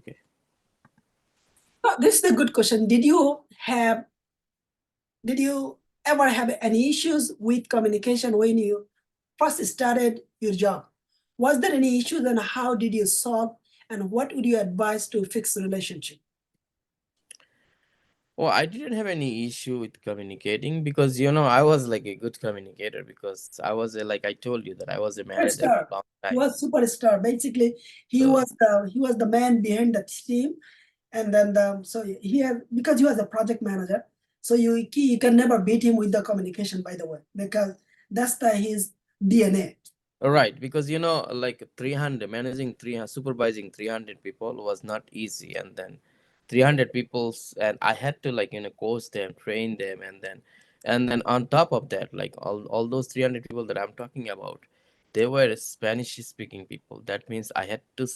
Okay. This is a good question. Did you ever have any issues with communication when you first started your job? Was there any issues and how did you solve and what would you advise to fix the relationship? Well, I didn't have any issue with communicating because I was like a good communicator because I was like I told you that I was a manager Superstar. for a long He time. was superstar. Basically, So he was the man behind the team, and then so he had because he was a project manager. So you can never beat him with the communication. By the way, because that's his DNA. right, because like 300 managing 300 supervising 300 people was not easy, and then 300 people's, and I had to like coach them, train them, and then on top of that, like all those 300 people that I'm talking about, they were Spanish speaking people. That means I had to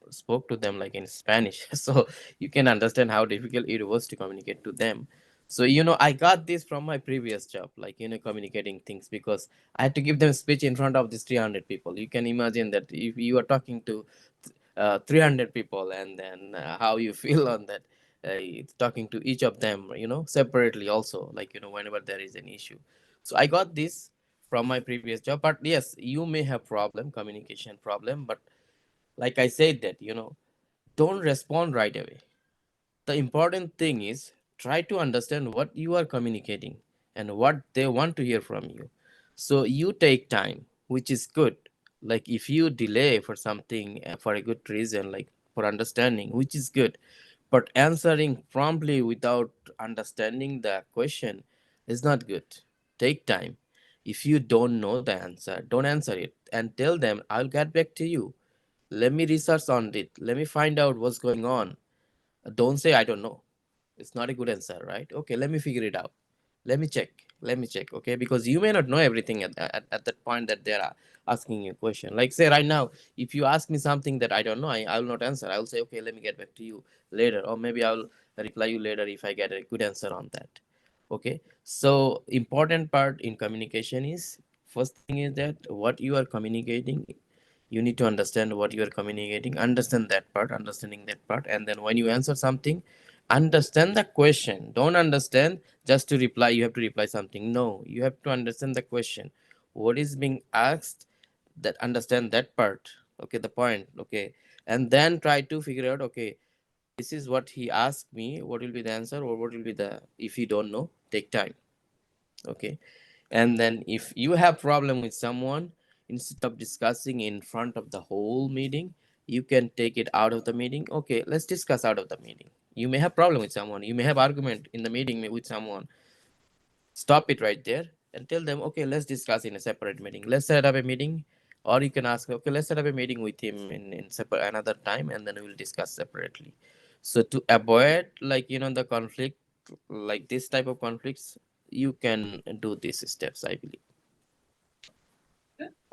spoke to them like in Spanish. So you can understand how difficult it was to communicate to them. So I got this from my previous job, like communicating things, because I had to give them a speech in front of these 300 people. You can imagine that if you are talking to 300 people, and then how you feel on that, talking to each of them, separately also, like, whenever there is an issue. So I got this from my previous job. But yes, you may have communication problem, but like I said that, don't respond right away. The important thing is try to understand what you are communicating and what they want to hear from you. So you take time, which is good. Like if you delay for something for a good reason, like for understanding, which is good, but answering promptly without understanding the question is not good. Take time. If you don't know the answer, don't answer it and tell them, I'll get back to you. Let me research on it. Let me find out what's going on. Don't say I don't know. It's not a good answer, right? Okay, let me figure it out. Let me check. Okay, because you may not know everything at that point that they are asking you a question. Like say right now, if you ask me something that I don't know, I will not answer. I will say, okay, let me get back to you later, or maybe I will reply you later if I get a good answer on that. Okay, so important part in communication is, first thing is that what you are communicating, you need to understand what you are communicating, understanding that part, and then when you answer something, understand the question. Don't understand just to reply, you have to reply something. No, you have to understand the question, what is being asked, that understand that part. Okay, the point. Okay, and then try to figure out, okay, this is what he asked me, what will be the answer, or what will be the, if you don't know, take time. Okay, and then if you have problem with someone, instead of discussing in front of the whole meeting, you can take it out of the meeting. Okay, let's discuss out of the meeting. You may have problem with someone, you may have argument in the meeting with someone, stop it right there and tell them, okay, let's discuss in a separate meeting, let's set up a meeting. Or you can ask, okay, let's set up a meeting with him in separate another time, and then we'll discuss separately. So to avoid like the conflict, like this type of conflicts, you can do these steps, I believe.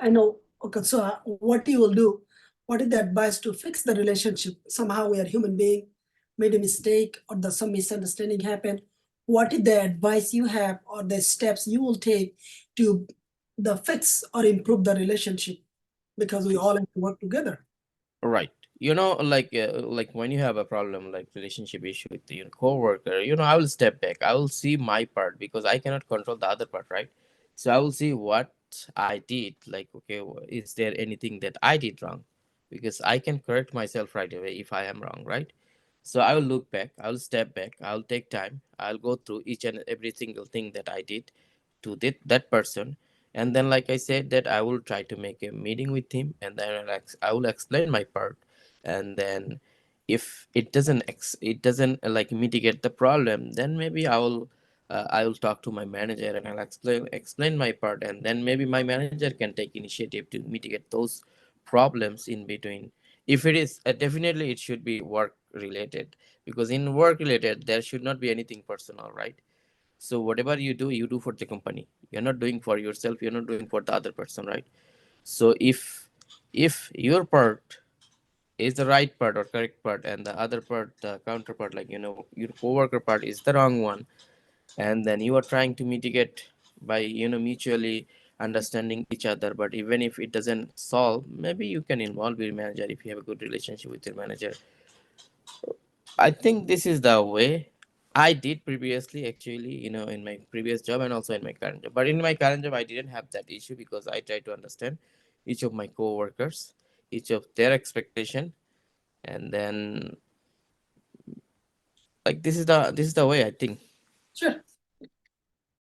I know. Okay, so what you will do? What is the advice to fix the relationship? Somehow we are human being, made a mistake, or the some misunderstanding happened. What is the advice you have, or the steps you will take to the fix or improve the relationship? Because we all have to work together. Right. Like when you have a problem, like relationship issue with your coworker, I will step back. I will see my part because I cannot control the other part, right? So I will see what I did. Like, okay, is there anything that I did wrong? Because I can correct myself right away if I am wrong, right? So I will look back. I will step back. I will take time. I'll go through each and every single thing that I did to that person, and then like I said that I will try to make a meeting with him, and then I will explain my part. And then if it doesn't like mitigate the problem, then maybe I will talk to my manager and I'll explain my part, and then maybe my manager can take initiative to mitigate those problems in between. If it is definitely it should be work related, because in work related there should not be anything personal, right? So whatever you do for the company. You're not doing for yourself, you're not doing for the other person, right? So if your part is the right part or correct part, and the other part, the counterpart, like your coworker part is the wrong one, and then you are trying to mitigate by mutually understanding each other, but even if it doesn't solve, maybe you can involve your manager if you have a good relationship with your manager. I think this is the way I did previously, actually, in my previous job and also in my current job. But in my current job, I didn't have that issue because I try to understand each of my coworkers, each of their expectation, and then like this is the way I think. Sure.